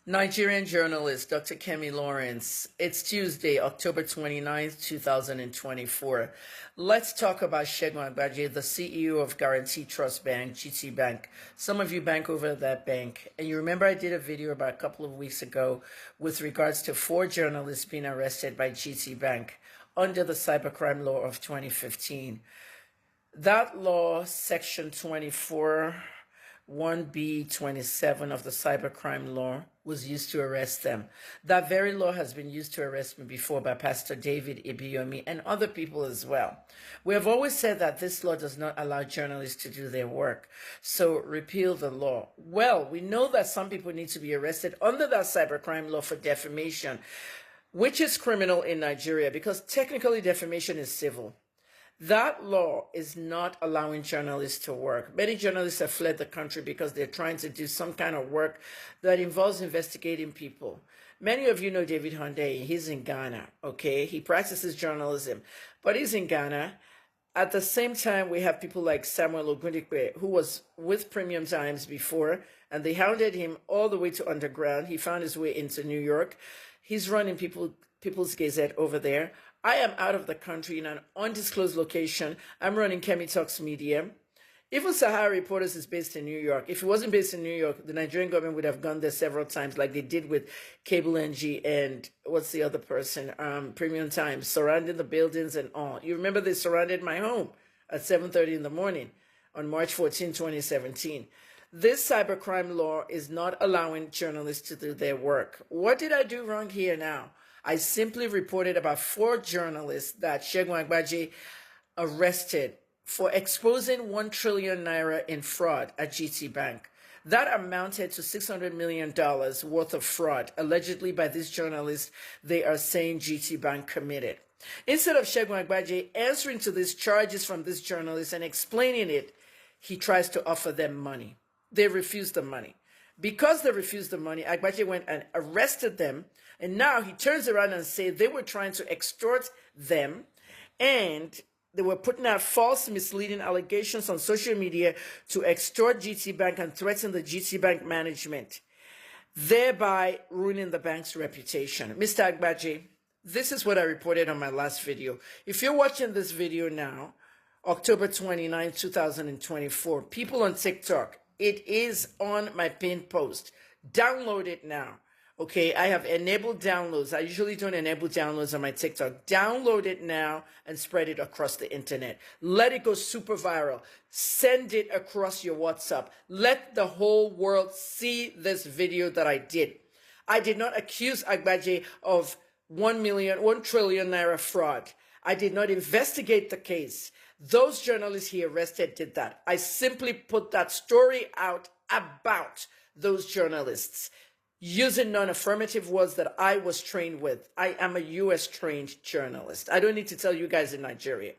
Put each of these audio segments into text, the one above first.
Nigerian journalist Dr. Kemi Lawrence. It's Tuesday, October 29th, 2024. Let's talk about SEGUN, AGBAJE, the CEO of Guarantee Trust Bank, GT Bank. Some of you bank over at that bank. And you remember I did a video about a couple of weeks ago with regards to 4 journalists being arrested by GT Bank under the cybercrime law of 2015. That law, Section 24, 1B27 of the cybercrime law, was used to arrest them. That very law has been used to arrest me before by Pastor David Ibiyomi and other people as well. We have always said that this law does not allow journalists to do their work. So repeal the law. Well, we know that some people need to be arrested under that cybercrime law for defamation, which is criminal in Nigeria because technically defamation is civil. That law is not allowing journalists to work. Many journalists have fled the country because they're trying to do some kind of work that involves investigating people. Many of you know David Hunday. He's in Ghana, okay? He practices journalism, but he's in Ghana. At the same time, we have people like Samuel Ogundikwe, who was with Premium Times before, and they hounded him all the way to underground. He found his way into New York. He's running People's Gazette over there. I am out of the country in an undisclosed location. I'm running Kemi Talks Media. Even Sahara Reporters is based in New York. If it wasn't based in New York, the Nigerian government would have gone there several times, like they did with Cable NG and what's the other person? Premium Times, surrounding the buildings and all. You remember they surrounded my home at 7:30 in the morning on March 14, 2017. This cybercrime law is not allowing journalists to do their work. What did I do wrong here now? I simply reported about 4 journalists that SEGUN, AGBAJE arrested for exposing 1 trillion naira in fraud at GT Bank. That amounted to $600 million worth of fraud, allegedly by these journalists they are saying GT Bank committed. Instead of SEGUN, AGBAJE answering to these charges from these journalists and explaining it, he tries to offer them money. They refused the money. Because they refused the money, AGBAJE went and arrested them. And now he turns around and says they were trying to extort them and they were putting out false, misleading allegations on social media to extort GT Bank and threaten the GT Bank management, thereby ruining the bank's reputation. Mr. AGBAJE, this is what I reported on my last video. If you're watching this video now, October 29, 2024, people on TikTok, it is on my pinned post. Download it now. Okay, I have enabled downloads. I usually don't enable downloads on my TikTok. Download it now and spread it across the internet. Let it go super viral. Send it across your WhatsApp. Let the whole world see this video that I did. I did not accuse AGBAJE of 1 trillion naira fraud. I did not investigate the case. Those journalists he arrested did that. I simply put that story out about those journalists using non-affirmative words that I was trained with. I am a US trained journalist. I don't need to tell you guys in Nigeria.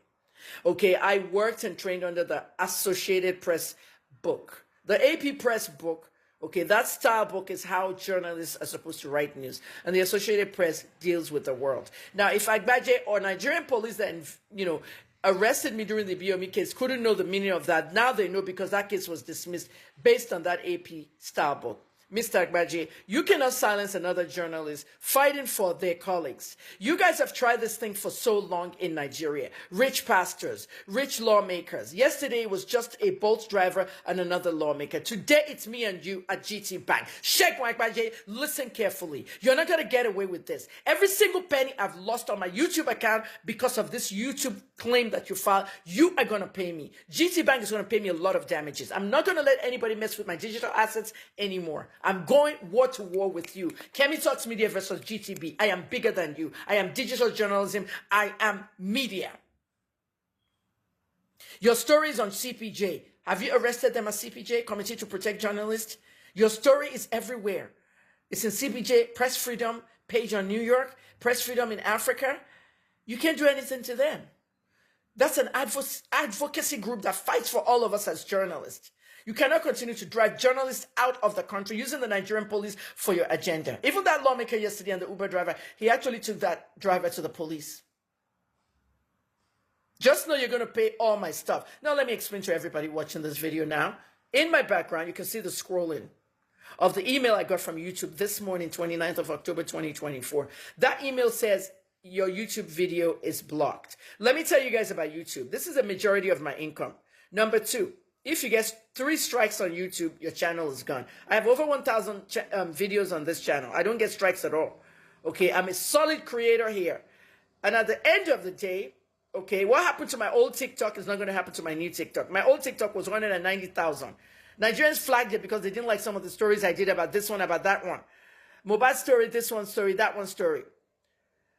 Okay, I worked and trained under the Associated Press book. The AP Press book, okay, that style book is how journalists are supposed to write news. And the Associated Press deals with the world. Now, if AGBAJE or Nigerian police that, arrested me during the Ibiyomi case couldn't know the meaning of that, now they know because that case was dismissed based on that AP style book. Mr. AGBAJE, you cannot silence another journalist fighting for their colleagues. You guys have tried this thing for so long in Nigeria. Rich pastors, rich lawmakers. Yesterday it was just a Bolt driver and another lawmaker. Today it's me and you at GT Bank. SEGUN, AGBAJE, listen carefully. You're not going to get away with this. Every single penny I've lost on my YouTube account because of this YouTube claim that you filed, you are going to pay me. GT Bank is going to pay me a lot of damages. I'm not going to let anybody mess with my digital assets anymore. I'm going war to war with you. Kemi Talks Media versus GTB. I am bigger than you. I am digital journalism. I am media. Your story is on CPJ. Have you arrested them at CPJ, Committee to Protect Journalists? Your story is everywhere. It's in CPJ, Press Freedom page on New York, Press Freedom in Africa. You can't do anything to them. That's an advocacy group that fights for all of us as journalists. You cannot continue to drive journalists out of the country using the Nigerian police for your agenda. Even that lawmaker yesterday and the Uber driver, he actually took that driver to the police. Just know you're going to pay all my stuff. Now let me explain to everybody watching this video now. In my background, you can see the scrolling. of the email I got from YouTube this morning, 29th of October, 2024. That email says, your YouTube video is blocked. Let me tell you guys about YouTube. This is a majority of my income. Number two, if you get 3 strikes on YouTube, your channel is gone. I have over 1,000 videos on this channel. I don't get strikes at all. Okay, I'm a solid creator here. And at the end of the day, okay, what happened to my old TikTok is not going to happen to my new TikTok. My old TikTok was 190,000. Nigerians flagged it because they didn't like some of the stories I did about this one, about that one. Mobile story, this one story, that one story.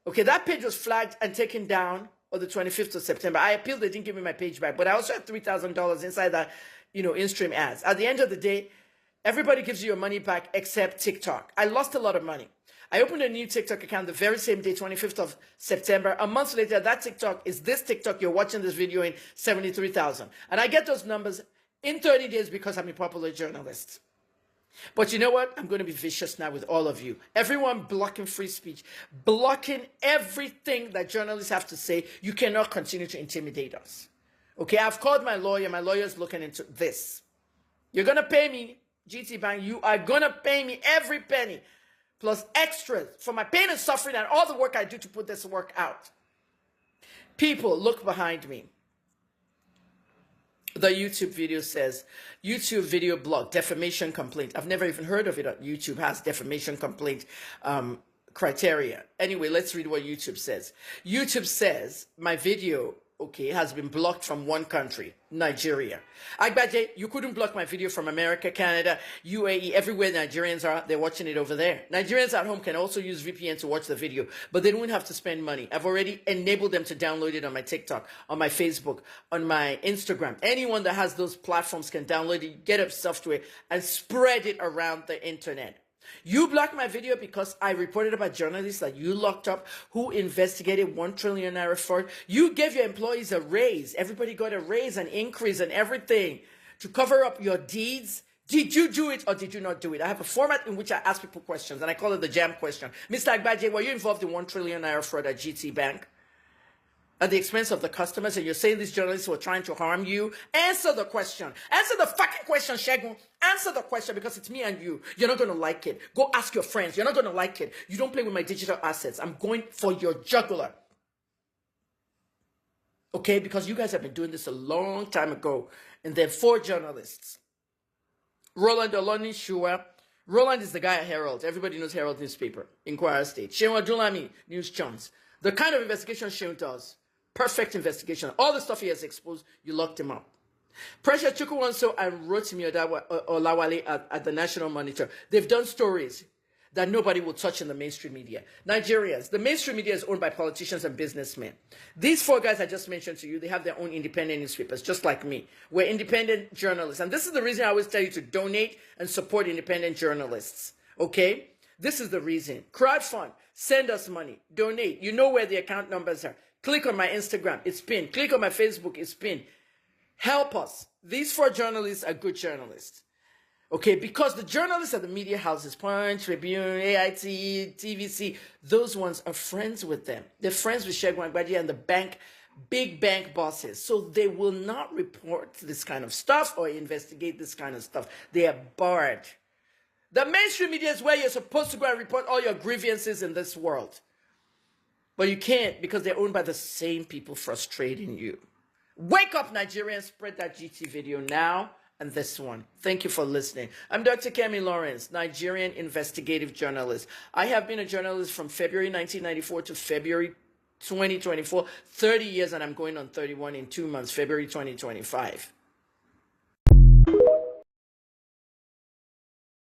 Okay, that page was flagged and taken down on the 25th of September. I appealed, they didn't give me my page back, but I also had $3,000 inside that, in-stream ads. At the end of the day, everybody gives you your money back except TikTok. I lost a lot of money. I opened a new TikTok account the very same day, 25th of September. A month later, that TikTok is this TikTok you're watching this video in, 73,000. And I get those numbers in 30 days because I'm a popular journalist. But you know what? I'm going to be vicious now with all of you. Everyone blocking free speech, blocking everything that journalists have to say. You cannot continue to intimidate us. Okay, I've called my lawyer. My lawyer is looking into this. You're going to pay me, GT Bank. You are going to pay me every penny, plus extras for my pain and suffering and all the work I do to put this work out. People, look behind me. The YouTube video says, YouTube video blog, defamation complaint. I've never even heard of it on YouTube, has defamation complaint criteria. Anyway, let's read what YouTube says. YouTube says, my video, okay, has been blocked from one country, Nigeria. AGBAJE, you couldn't block my video from America, Canada, UAE, everywhere Nigerians are, they're watching it over there. Nigerians at home can also use VPN to watch the video, but they don't have to spend money. I've already enabled them to download it on my TikTok, on my Facebook, on my Instagram. Anyone that has those platforms can download it, get a software, and spread it around the internet. You blocked my video because I reported about journalists that you locked up who investigated 1 trillion naira fraud. You gave your employees a raise. Everybody got a raise, an increase, and everything to cover up your deeds. Did you do it or did you not do it? I have a format in which I ask people questions, and I call it the jam question. Mr. AGBAJE, were you involved in 1 trillion naira fraud at GT Bank? At the expense of the customers, and you're saying these journalists were trying to harm you? Answer the question. Answer the fucking question, Segun. Answer the question, because it's me and you. You're not going to like it. Go ask your friends. You're not going to like it. You don't play with my digital assets. I'm going for your jugular. Okay? Because you guys have been doing this a long time ago. And then 4 journalists. Roland Oloni Shua. Roland is the guy at Herald. Everybody knows Herald newspaper. Inquirer State. Shewa Dulami, News Chance. The kind of investigation Shewa does. Perfect investigation. All the stuff he has exposed, you locked him up. Pressure Chukwuwanso and Rotimi Olawale at the National Monitor. They've done stories that nobody will touch in the mainstream media. Nigerians, the mainstream media is owned by politicians and businessmen. These 4 guys I just mentioned to you, they have their own independent newspapers, just like me. We're independent journalists. And this is the reason I always tell you to donate and support independent journalists. Okay? This is the reason. Crowdfund. Send us money. Donate. You know where the account numbers are. Click on my Instagram. It's pinned. Click on my Facebook. It's pinned. Help us. These 4 journalists are good journalists. Okay, because the journalists at the media houses, Punch, Tribune, AIT, TVC, those ones are friends with them. They're friends with SEGUN AGBAJE and the big bank bosses. So they will not report this kind of stuff or investigate this kind of stuff. They are barred. The mainstream media is where you're supposed to go and report all your grievances in this world. But you can't, because they're owned by the same people frustrating you. Wake up, Nigerians. Spread that GT video now and this one. Thank you for listening. I'm Dr. Kemi Lawrence, Nigerian investigative journalist. I have been a journalist from February 1994 to February 2024, 30 years, and I'm going on 31 in 2 months, February 2025.